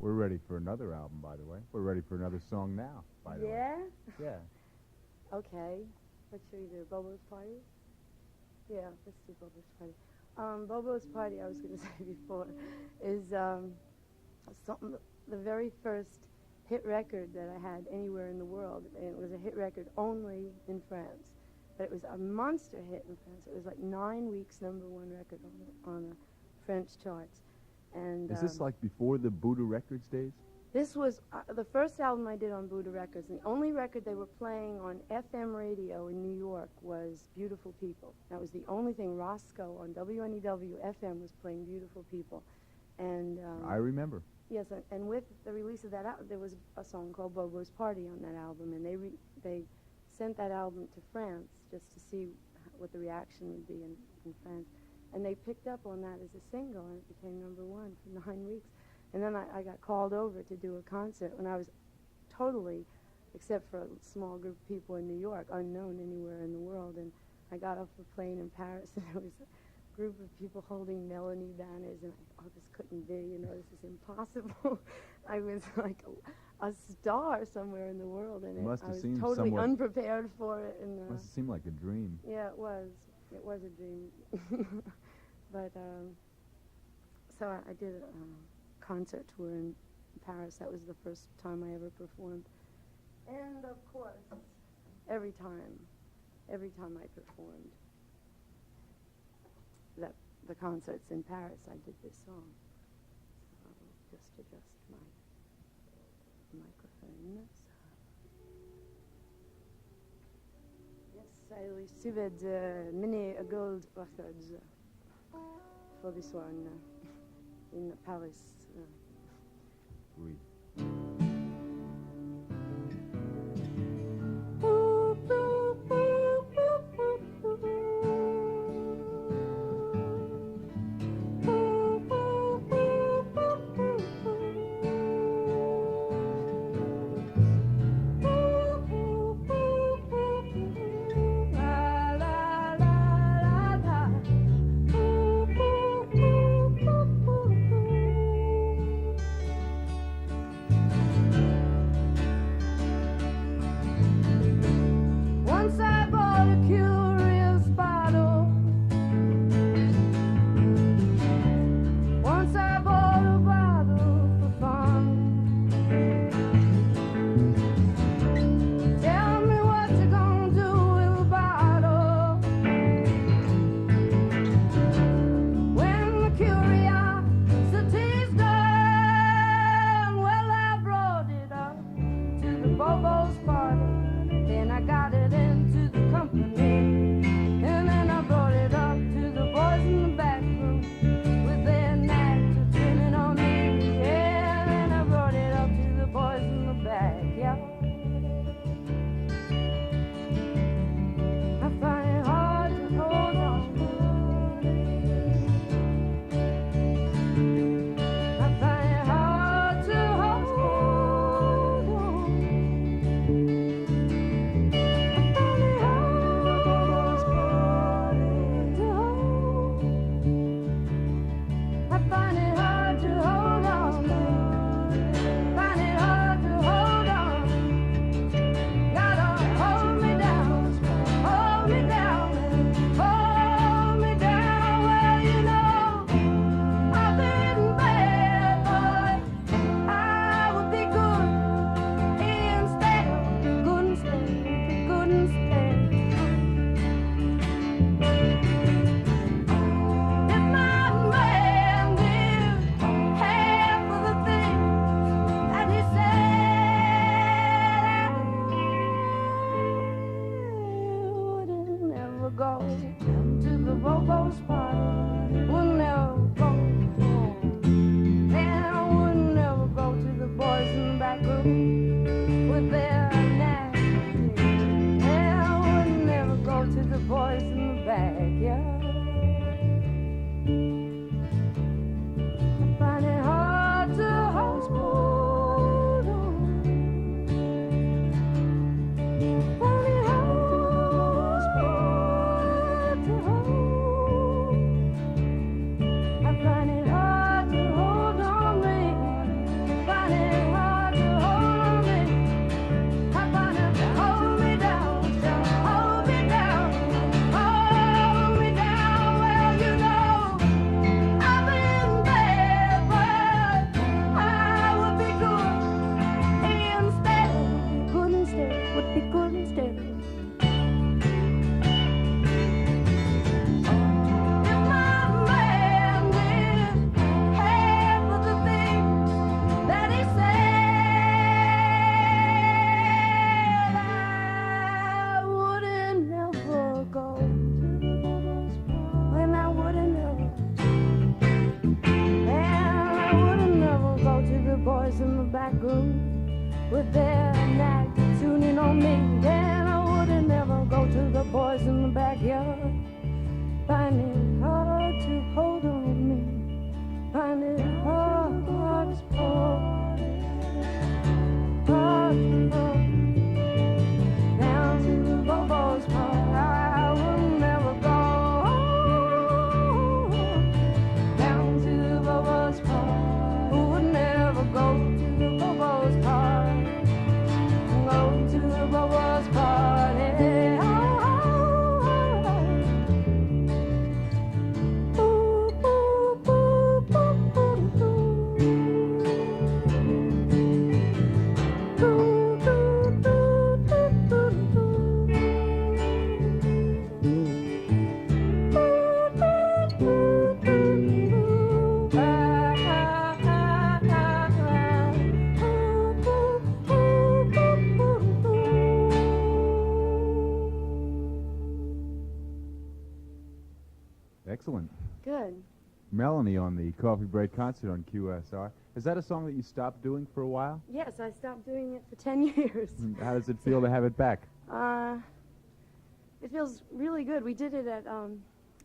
We're ready for another album, by the way. We're ready for another song now, by the way. Yeah? Yeah. Okay. What should we do? Bobo's Party? Yeah, let's do Bobo's Party. Bobo's Party, I was going to say before, is the very first hit record that I had anywhere in the world. And it was a hit record only in France. But it was a monster hit in France. It was like 9 weeks #1 record on the French charts. And Is this like before the Buddha Records days? this was the first album I did on Buddha Records. And the only record they were playing on FM radio in New York was Beautiful People. That was the only thing. Roscoe on WNEW FM was playing Beautiful People. And I remember. yes, and with the release of that album, there was a song called Bobo's Party on that album. And they sent that album to France just to see what the reaction would be in France. And they picked up on that as a single, and it became #1 for 9 weeks. And then I got called over to do a concert when I was totally, except for a small group of people in New York, unknown anywhere in the world. And I got off a plane in Paris, and there was a group of people holding Melanie banners, and I thought, oh, this couldn't be, you know, this is impossible. I was like a star somewhere in the world, and Must I have was seemed totally somewhat- unprepared for it. And Must have seemed like a dream. yeah, it was a dream. But so I did a concert tour in Paris. That was the first time I ever performed. And of course, every time I performed the concerts in Paris, I did this song. So I'll just adjust my microphone. Yes, I received many gold records for this one in Paris. Oui. boys in the back room with their knack to tuning on me. Then I wouldn't never go to the boys in the backyard. Find it hard to hold on with me. Find it hard to hold. Down to the Bobo's part, I will never go. Down to the Bobo's part, who would never go to the Bobo's part? Go to the Bobo's party. Excellent. Good. Melanie on the Coffee Break concert on QSR. Is that a song that you stopped doing for a while? Yes, I stopped doing it for 10 years. How does it feel to have it back? It feels really good. We did it at a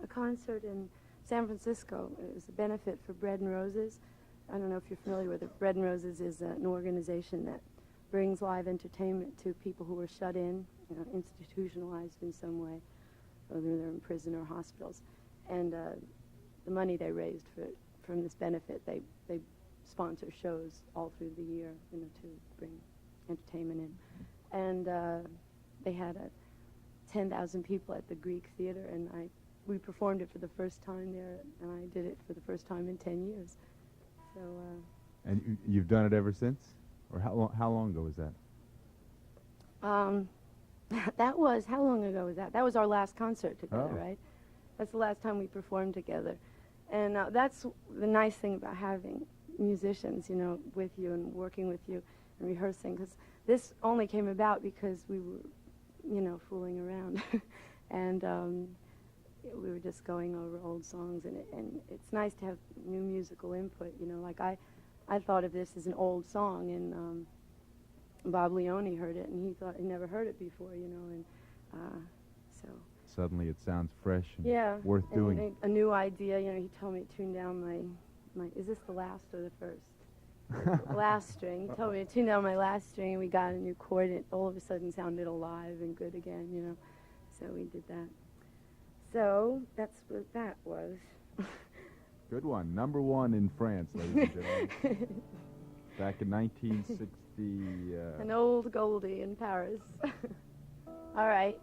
concert in San Francisco. It was a benefit for Bread and Roses. I don't know if you're familiar with it. Bread and Roses is an organization that brings live entertainment to people who are shut in, institutionalized in some way, whether they're in prison or hospitals. And the money they raised from this benefit, they sponsor shows all through the year, to bring entertainment in. And they had 10,000 people at the Greek Theater, and we performed it for the first time there, and I did it for the first time in 10 years. So. And you've done it ever since, or how long ago was that? That was, how long ago was that? That was our last concert together, Oh. right? That's the last time we performed together. And that's the nice thing about having musicians, with you and working with you and rehearsing, because this only came about because we were, fooling around. And we were just going over old songs, and it's nice to have new musical input, like I thought of this as an old song, and Bob Leone heard it, and he thought he never heard it before, and so. Suddenly it sounds fresh and Yeah, worth doing. And a new idea, he told me to tune down my is this the last or the first? Last string. He told me to tune down my last string, and we got a new chord, and it all of a sudden sounded alive and good again, So we did that. So that's what that was. Good one. Number one in France, ladies and gentlemen. Back in 1960. An old Goldie in Paris. All right.